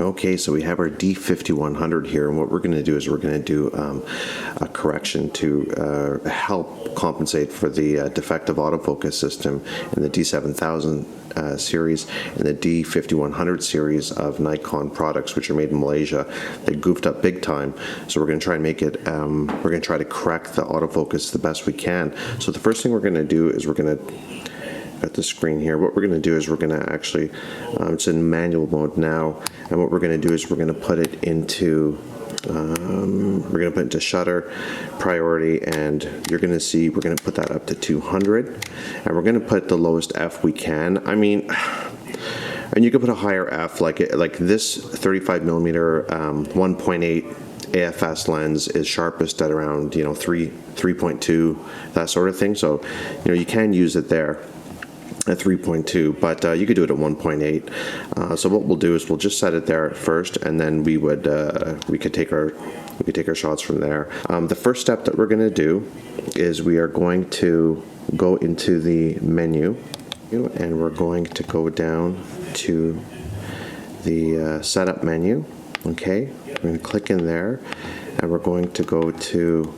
Okay, so we have our D5100 here, and what we're going to do is we're going to do a correction to help compensate for the defective autofocus system in the D7000 series and the D5100 series of Nikon products, which are made in Malaysia. They goofed up big time, so we're going to try and make it, we're going to try to correct the autofocus the best we can. So the first thing we're going to do is we're going to at the screen here. What we're going to do is we're going to actually, it's in manual mode now, and what we're going to do is we're going to put it into, shutter priority, and you're going to see we're going to put that up to 200, and we're going to put the lowest F we can. I mean, and you can put a higher F, like this 35mm 1.8 AFS lens is sharpest at around 3.2, that sort of thing. So you can use it there at 3.2, but you could do it at 1.8. So what we'll do is we'll just set it there first, and then we could take our shots from there. The first step that we're going to do is we are going to go into the menu, and we're going to go down to the setup menu. Okay, we're going to click in there, and we're going to go to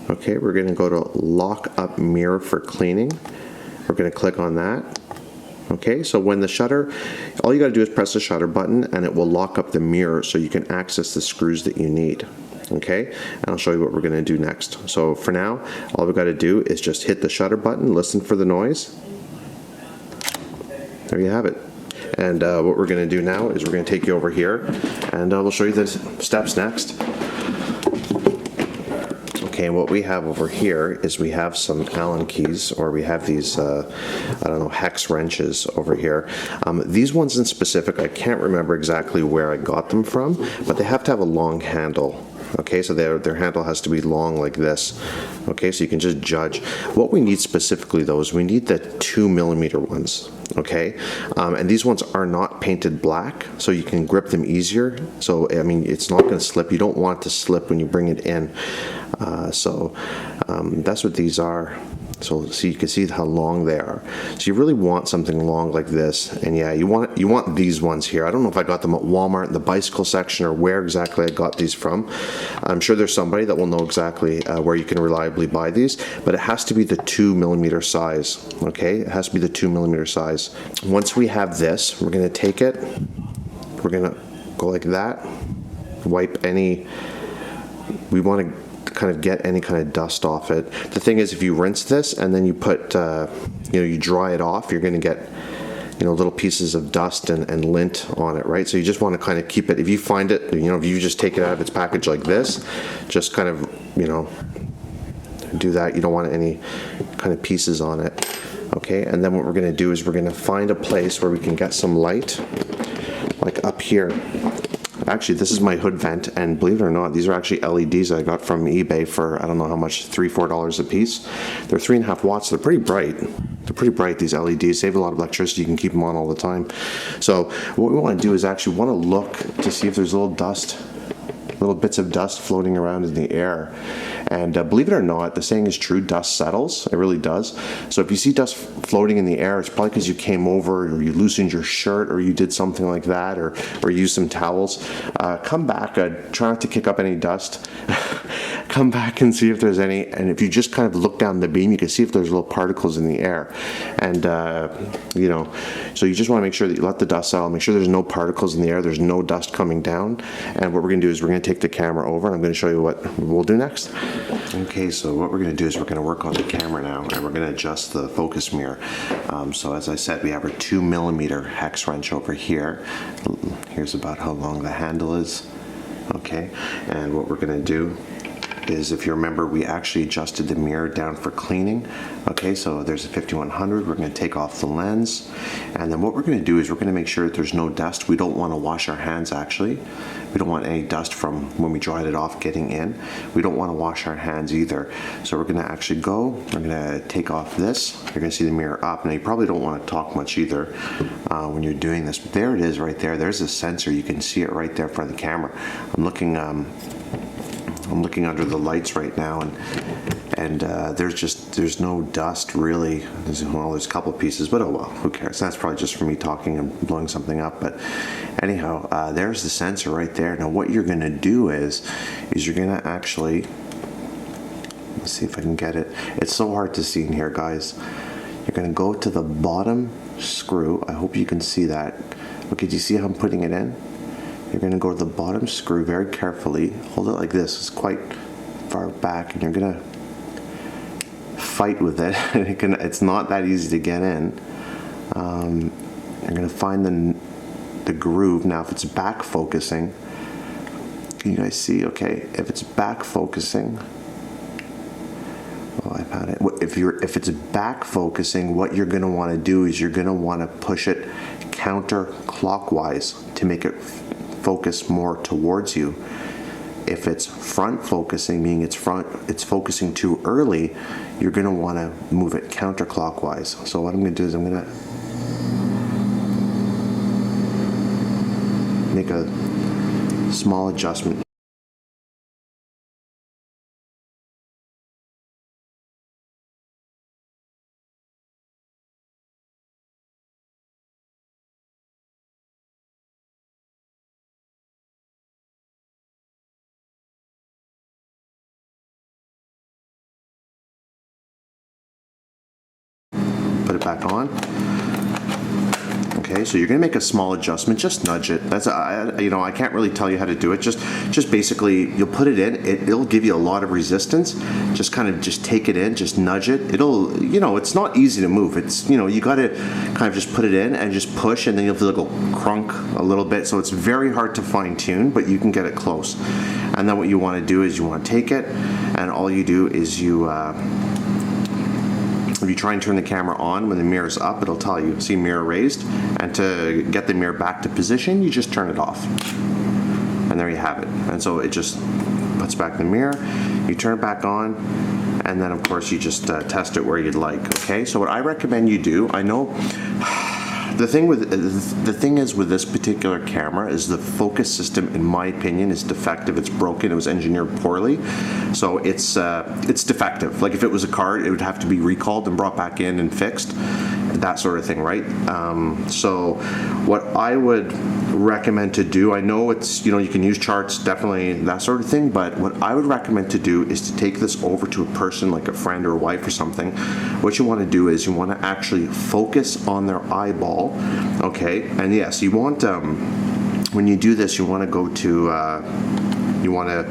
okay, we're going to go to lock up mirror for cleaning. We're going to click on that. Okay, so when the shutter, all you got to do is press the shutter button, and it will lock up the mirror so you can access the screws that you need. Okay, and I'll show you what we're going to do next. So for now, all we've got to do is just hit the shutter button, listen for the noise. There you have it. And what we're going to do now is we're going to take you over here, and we'll show you the steps next. Okay, and what we have over here is we have some Allen keys, or we have these, I don't know, hex wrenches over here. These ones in specific, I can't remember exactly where I got them from, but they have to have a long handle. Okay, so their handle has to be long like this. Okay, so you can just judge. What we need specifically, though, is we need the 2mm ones. Okay, and these ones are not painted black, so you can grip them easier. So I mean, it's not going to slip. You don't want it to slip when you bring it in. So that's what these are. So you can see how long they are. So you really want something long like this, and yeah, you want these ones here. I don't know if I got them at Walmart in the bicycle section or where exactly I got these from. I'm sure there's somebody that will know exactly where you can reliably buy these, but it has to be the 2mm size. Okay, it has to be the 2mm size. Once we have this, we're going to take it. We're going to go like that. Wipe any. We want to kind of get any kind of dust off it. The thing is, if you rinse this and then you put, you dry it off, you're going to get, little pieces of dust and lint on it, right? So you just want to kind of keep it. If you find it, if you just take it out of its package like this, just kind of, do that. You don't want any kind of pieces on it. Okay, and then what we're going to do is we're going to find a place where we can get some light, like up here. Actually, this is my hood vent, and believe it or not, these are actually LEDs I got from eBay for, I don't know how much, $3-4 a piece. They're 3.5 watts. They're pretty bright. They're pretty bright, these LEDs. Save a lot of electricity. You can keep them on all the time. So what we want to do is actually want to look to see if there's little bits of dust floating around in the air. And believe it or not, the saying is true, dust settles. It really does. So if you see dust floating in the air, it's probably because you came over, or you loosened your shirt, or you did something like that, or used some towels. Come back, try not to kick up any dust. Come back and see if there's any, and if you just kind of look down the beam, you can see if there's little particles in the air. And so you just want to make sure that you let the dust settle, make sure there's no particles in the air, there's no dust coming down. And what we're going to do is we're going to take the camera over, and I'm going to show you what we'll do next. Okay, so what we're going to do is we're going to work on the camera now, and we're going to adjust the focus mirror. So as I said, we have our 2mm hex wrench over here. Here's about how long the handle is. Okay, and what we're going to do is, if you remember, we actually adjusted the mirror down for cleaning. Okay, so there's a 5100. We're going to take off the lens, and then what we're going to do is we're going to make sure that there's no dust. We don't want to wash our hands, actually. We don't want any dust from when we dried it off getting in. We don't want to wash our hands either. So we're going to actually go, we're going to take off this. You're going to see the mirror up. Now, you probably don't want to talk much either when you're doing this, but there it is right there. There's a sensor. You can see it right there in front of the camera. I'm looking under the lights right now, and and there's no dust really. There's a couple pieces, but oh well, who cares? That's probably just for me talking and blowing something up. But anyhow, there's the sensor right there. Now what you're gonna do is you're gonna actually, let's see if I can get it. It's so hard to see in here, guys. You're gonna go to the bottom screw. I hope you can see that. Okay, do you see how I'm putting it in? You're gonna go to the bottom screw very carefully. Hold it like this. It's quite far back, and you're gonna fight with it. It's not that easy to get in. You're gonna find the groove. Now, if it's back focusing, can you guys see? Okay, if it's back focusing. Oh, I've had it. If it's back focusing, what you're gonna want to do is you're gonna want to push it counterclockwise to make it focus more towards you. If it's front focusing, meaning it's focusing too early, you're going to want to move it counterclockwise. So what I'm going to do is I'm going to make a small adjustment. Put it back on. Okay, so you're gonna make a small adjustment. Just nudge it. That's I can't really tell you how to do it. Just basically, you'll put it in. It'll give you a lot of resistance. Just kind of take it in. Just nudge it. It'll it's not easy to move. It's you got to kind of just put it in and just push, and then you'll feel it go crunk a little bit. So it's very hard to fine tune, but you can get it close. And then what you want to do is you want to take it, and all you do is if you try and turn the camera on when the mirror's up, it'll tell you, see mirror raised, and to get the mirror back to position, you just turn it off. And there you have it. And so it just puts back the mirror, you turn it back on, and then of course you just test it where you'd like, okay? So what I recommend you do, I know, the thing is with this particular camera is the focus system, in my opinion, is defective. It's broken. It was engineered poorly, so it's defective. Like if it was a car, it would have to be recalled and brought back in and fixed, that sort of thing, right? So what I would recommend to do, I know it's you can use charts, definitely that sort of thing, but what I would recommend to do is to take this over to a person like a friend or a wife or something. What you want to do is you want to actually focus on their eyeball. Okay, and yes, you want when you do this, you want to go to you want to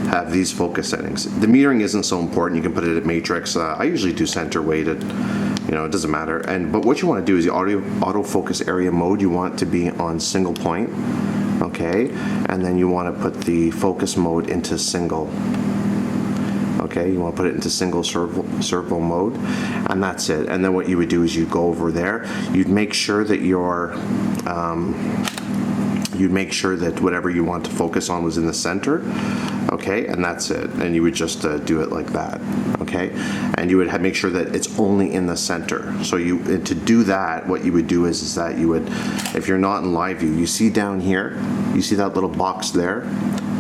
have these focus settings. The metering isn't so important. You can put it at matrix. I usually do center weighted. It doesn't matter. But what you want to do is the autofocus area mode. You want it to be on single point. Okay, and then you want to put the focus mode into single. Okay, you want to put it into single servo mode, and that's it. And then what you would do is you go over there, you'd make sure that whatever you want to focus on was in the center, okay, and that's it. And you would just do it like that, okay, and you would make sure that it's only in the center. So to do that, what you would do is that you would, if you're not in live view, you see down here, you see that little box there.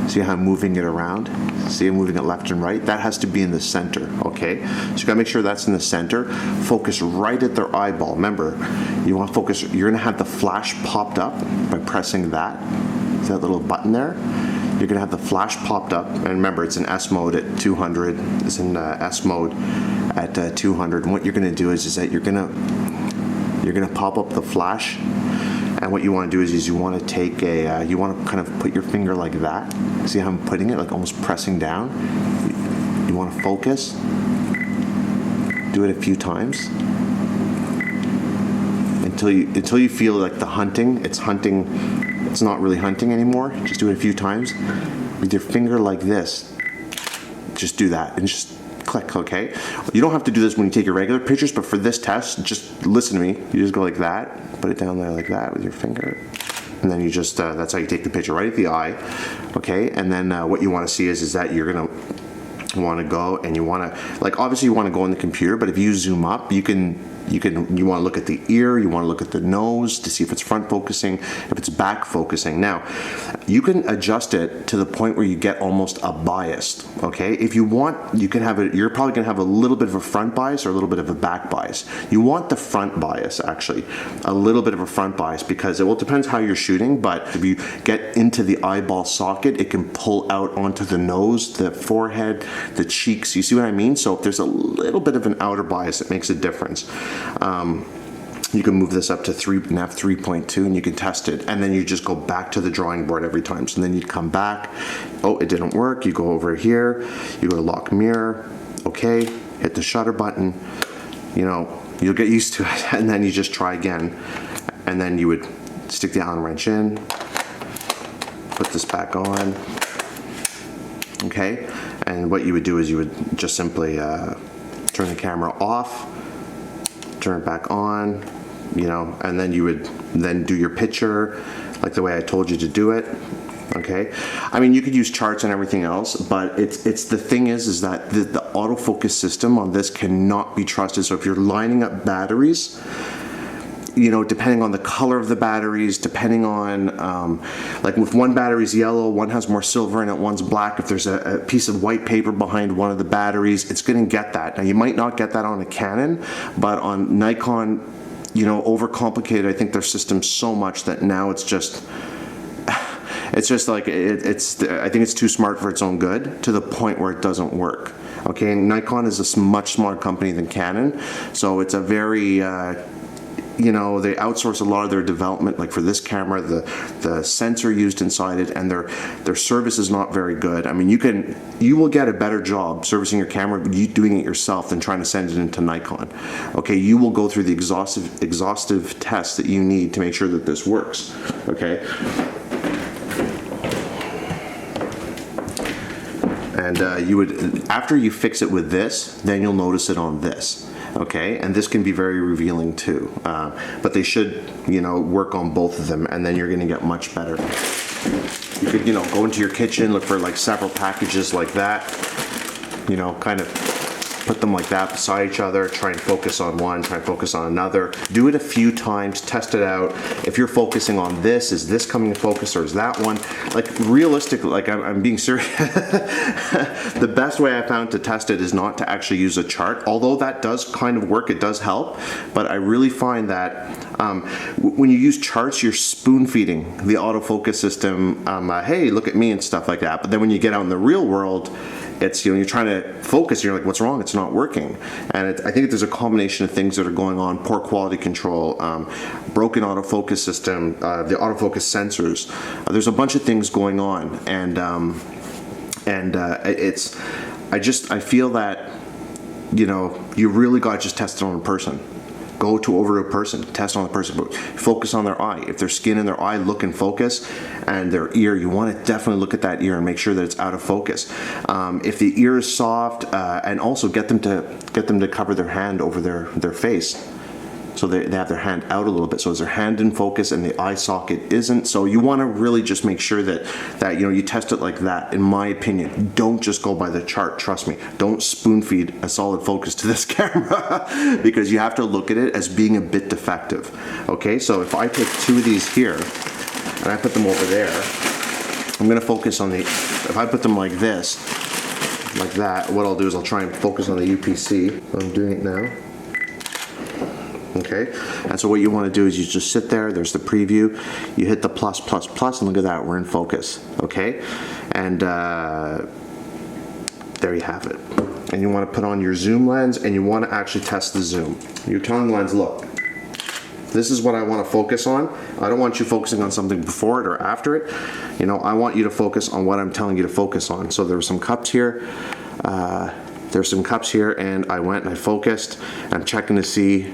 See how I'm moving it around? See I'm moving it left and right? That has to be in the center, okay? So you gotta make sure that's in the center. Focus right at their eyeball. Remember, you want to focus, you're gonna have the flash popped up by pressing that. See that little button there? You're gonna have the flash popped up, and remember it's in S mode at 200, it's in S mode at 200, and what you're gonna do is that you're gonna pop up the flash. And what you want to do is you want to take you want to kind of put your finger like that. See how I'm putting it, like almost pressing down? You want to focus. Do it a few times. Until you feel like it's not really hunting anymore. Just do it a few times. With your finger like this. Just do that and just click, okay? You don't have to do this when you take your regular pictures, but for this test, just listen to me. You just go like that, put it down there like that with your finger, and then you just, that's how you take the picture, right at the eye, okay? And then what you want to see is that you're gonna want to go and you want to, like obviously you want to go on the computer, but if you zoom up, you can You want to look at the ear, you want to look at the nose to see if it's front focusing, if it's back focusing. Now, you can adjust it to the point where you get almost a bias, okay? If you want, you can have it, you're probably gonna have a little bit of a front bias or a little bit of a back bias. You want the front bias, actually, a little bit of a front bias, because it depends how you're shooting, but if you get into the eyeball socket, it can pull out onto the nose, the forehead, the cheeks. You see what I mean? So if there's a little bit of an outer bias, it makes a difference. You can move this up to f3.2 and you can test it, and then you just go back to the drawing board every time. So then you come back, oh, it didn't work, you go over here, you go to lock mirror, okay, hit the shutter button, you know, you'll get used to it, and then you just try again, and then you would stick the Allen wrench in, put this back on, okay, and what you would do is you would just simply turn the camera off, turn it back on, you know, and then you would then do your picture like the way I told you to do it. Okay, I mean, you could use charts and everything else, but it's the thing is that the autofocus system on this cannot be trusted. So if you're lining up batteries, you know, depending on the color of the batteries, depending on, like if one battery's yellow, one has more silver in it, one's black, if there's a piece of white paper behind one of the batteries, it's going to get that. Now, you might not get that on a Canon, but on Nikon, you know, overcomplicated, I think their system's so much that now it's just like, I think it's too smart for its own good, to the point where it doesn't work. Okay, and Nikon is a much smaller company than Canon, so it's a very, you know, they outsource a lot of their development, like for this camera, the sensor used inside it, and their service is not very good. I mean, you will get a better job servicing your camera doing it yourself than trying to send it into Nikon. Okay, you will go through the exhaustive tests that you need to make sure that this works. Okay. And you would, after you fix it with this, then you'll notice it on this. Okay, and this can be very revealing too, but they should, you know, work on both of them, and then you're going to get much better. You could, you know, go into your kitchen, look for like several packages like that, you know, kind of put them like that beside each other, try and focus on one, try and focus on another. Do it a few times, test it out. If you're focusing on this, is this coming to focus, or is that one? Like realistically, like I'm being serious. The best way I found to test it is not to actually use a chart, although that does kind of work, it does help, but I really find that when you use charts, you're spoon feeding the autofocus system, hey, look at me and stuff like that. But then when you get out in the real world, it's, you know, you're trying to focus, you're like, what's wrong? It's not working. And I think there's a combination of things that are going on: poor quality control, broken autofocus system, the autofocus sensors. There's a bunch of things going on, and I feel that, you know, you really got to just test it on a person. Go over to a person, test on the person, but focus on their eye. If there's skin in their eye, look and focus. And their ear, you want to definitely look at that ear and make sure that it's out of focus. If the ear is soft, and also get them to cover their hand over their face, so they have their hand out a little bit. So is their hand in focus and the eye socket isn't? So you want to really just make sure that you know, you test it like that. In my opinion, don't just go by the chart. Trust me, don't spoon feed a solid focus to this camera, because you have to look at it as being a bit defective. Okay, so if I take two of these here and I put them over there, I'm going to focus on if I put them like this, like that, what I'll do is I'll try and focus on the UPC. I'm doing it now. Okay, and so what you want to do is you just sit there, there's the preview, you hit the plus, and look at that, we're in focus. Okay, and there you have it. And you want to put on your zoom lens, and you want to actually test the zoom. You're telling the lens, look, this is what I want to focus on. I don't want you focusing on something before it or after it. You know, I want you to focus on what I'm telling you to focus on. So there were some cups here. There's some cups here, and I went and I focused. And I'm checking to see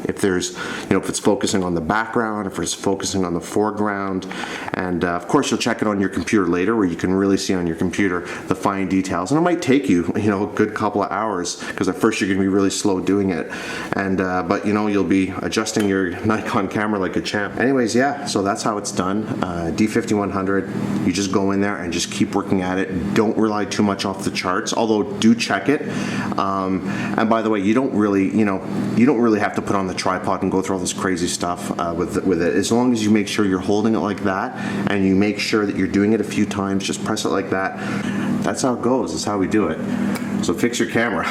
if there's, if it's focusing on the background, if it's focusing on the foreground. And of course you'll check it on your computer later, where you can really see on your computer the fine details. And it might take you, a good couple of hours, because at first you're going to be really slow doing it. And but you'll be adjusting your Nikon camera like a champ. Anyways, yeah, so that's how it's done. D5100, you just go in there and just keep working at it. Don't rely too much off the charts, although do check it. And by the way, you don't really have to put on the tripod and go through all this crazy stuff with it. As long as you make sure you're holding it like that, and you make sure that you're doing it a few times, just press it like that. That's how it goes. That's how we do it. So fix your camera.